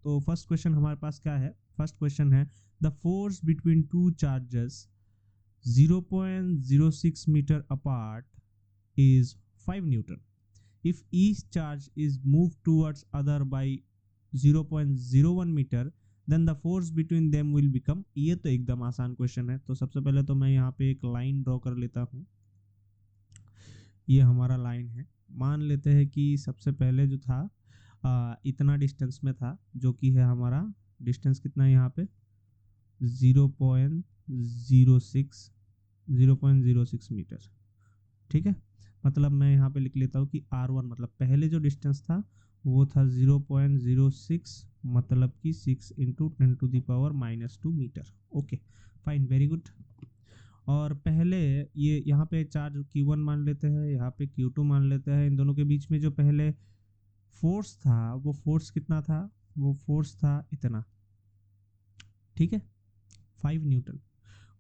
तो first question हमारे पास क्या है, फर्स्ट क्वेश्चन है the force between two charges 0.06 metre apart is 5 Newton. If each charge is moved towards other by 0.01 meter, then the force between them will become. ये तो एकदम आसान क्वेश्चन है। तो सबसे पहले तो मैं यहाँ पे एक लाइन ड्रॉ कर लेता हूँ। ये हमारा लाइन है। मान लेते हैं कि सबसे पहले जो था इतना डिस्टेंस में था, जो कि है हमारा डिस्टेंस कितना है यहाँ पे 0.06 मीटर। ठीक है, मतलब मैं यहाँ पे लिख लेता हूँ कि R1 मतलब पहले जो डिस्टेंस था वो था 0.06 मतलब कि 6 into 10⁻⁻² metre. Okay fine, very good. और पहले ये यहाँ पे चार्ज Q1 मान लेते हैं, यहाँ पे Q2 मान लेते हैं। इन दोनों के बीच में जो पहले फोर्स था वो फोर्स कितना था, वो फोर्स था इतना, ठीक है 5 न्यूटन।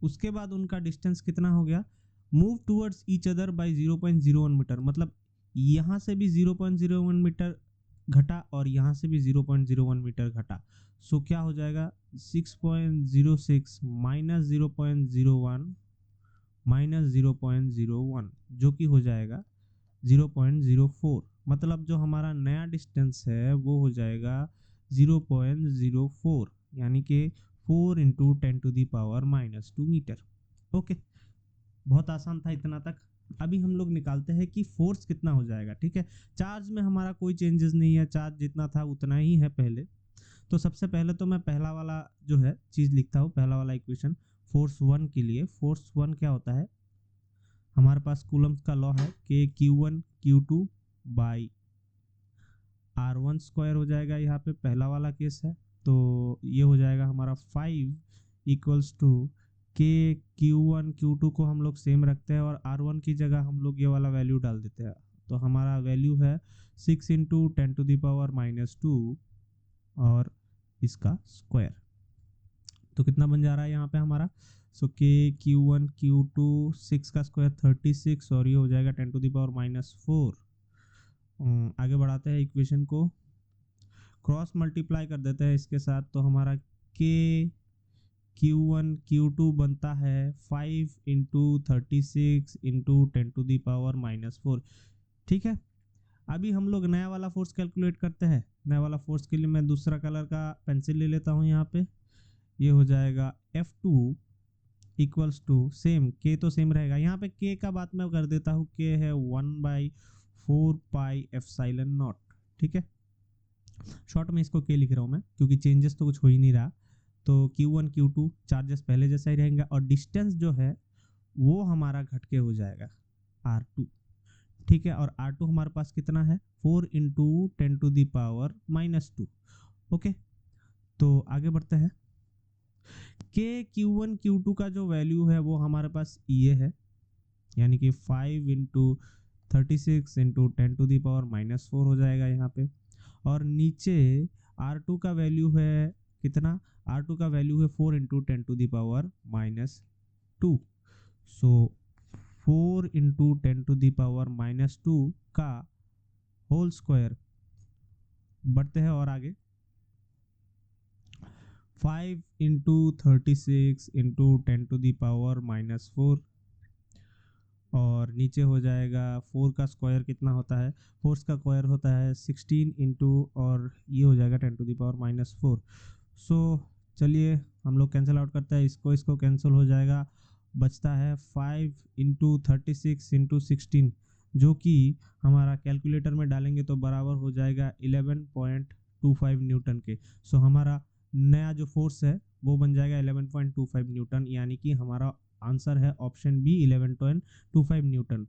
उसके बाद उनका डिस्टेंस कितना हो गया, move towards each other by 0.01 metre, मतलब यहाँ से भी 0.01 मीटर घटा और यहाँ से भी 0.01 मीटर घटा। सो क्या हो जाएगा 6.06 माइनस 0.01 माइनस 0.01 जो कि हो जाएगा 0.04, मतलब जो हमारा नया डिस्टेंस है वो हो जाएगा 0.04 यानी कि 4 इंटू 10⁻⁻² मीटर। ओके, बहुत आसान था इतना तक। अभी हम लोग निकालते हैं कि फोर्स कितना हो जाएगा। ठीक है, चार्ज में हमारा कोई चेंजेस नहीं है, चार्ज जितना था उतना ही है पहले। तो सबसे पहले तो मैं पहला वाला जो है चीज़ लिखता हूँ, पहला वाला इक्वेशन फोर्स 1 के लिए। फोर्स 1 क्या होता है, हमारे पास कूलम्स का लॉ है कि Q1 Q2 by R1 square हो जाएगा। यहाँ पे पहला वाला केस है, तो ये हो जाएगा हमारा 5 इक्वल्स टू के Q1 Q2 को हम लोग सेम रखते हैं और R1 की जगह हम लोग ये वाला वैल्यू डाल देते हैं। तो हमारा वैल्यू है 6 इंटू 10⁻⁻² और इसका स्क्वायर। तो कितना बन जा रहा है यहाँ पे हमारा, सो के Q1 Q2 6 का स्क्वायर 36 और ये हो जाएगा 10⁻⁻4। आगे बढ़ाते हैं इक्वेशन को, क्रॉस मल्टीप्लाई कर देते हैं इसके साथ। तो हमारा के Q1 Q2 बनता है 5 इंटू 36 इंटू 10⁻⁻4। ठीक है, अभी हम लोग नया वाला फोर्स कैलकुलेट करते हैं। नया वाला फोर्स के लिए मैं दूसरा कलर का पेंसिल ले लेता हूँ यहाँ पे। ये हो जाएगा F2 इक्वल्स टू सेम, के तो सेम रहेगा। यहाँ पे के का बात मैं कर देता हूँ, के है 1/4 पाई एप्सिलॉन नॉट। ठीक है, शॉर्ट में इसको के लिख रहा हूँ मैं क्योंकि चेंजेस तो कुछ हो ही नहीं रहा। तो Q1 Q2 चार्जेस पहले जैसा ही रहेंगे और डिस्टेंस जो है वो हमारा घट के हो जाएगा R2। ठीक है, और R2 हमारे पास कितना है 4 इंटू 10⁻⁻²। ओके, तो आगे बढ़ते हैं। के Q1 Q2 का जो वैल्यू है वो हमारे पास ये है, यानी कि 5 इंटू 36 इंटू 10⁻⁻4 हो जाएगा यहाँ पे। और नीचे R2 का वैल्यू है कितना, R2 का वैल्यू है 4 इंटू 10⁻⁻2। सो 4 इंटू 10⁻⁻2 का होल स्क्वायर। बढ़ते हैं और आगे, 5 इंटू 36 इंटू 10⁻⁻4 और नीचे हो जाएगा 4 का स्क्वायर कितना होता है, 4 का स्क्वायर होता है 16 इंटू और ये हो जाएगा 10⁻⁻4। सो चलिए हम लोग कैंसिल आउट करते हैं, इसको कैंसिल हो जाएगा। बचता है 5 इंटू 36 इंटू 16 जो कि हमारा कैलकुलेटर में डालेंगे तो बराबर हो जाएगा 11.25 न्यूटन के। सो हमारा नया जो फोर्स है वो बन जाएगा 11.25 न्यूटन, यानी कि हमारा आंसर है ऑप्शन बी 11.25 न्यूटन।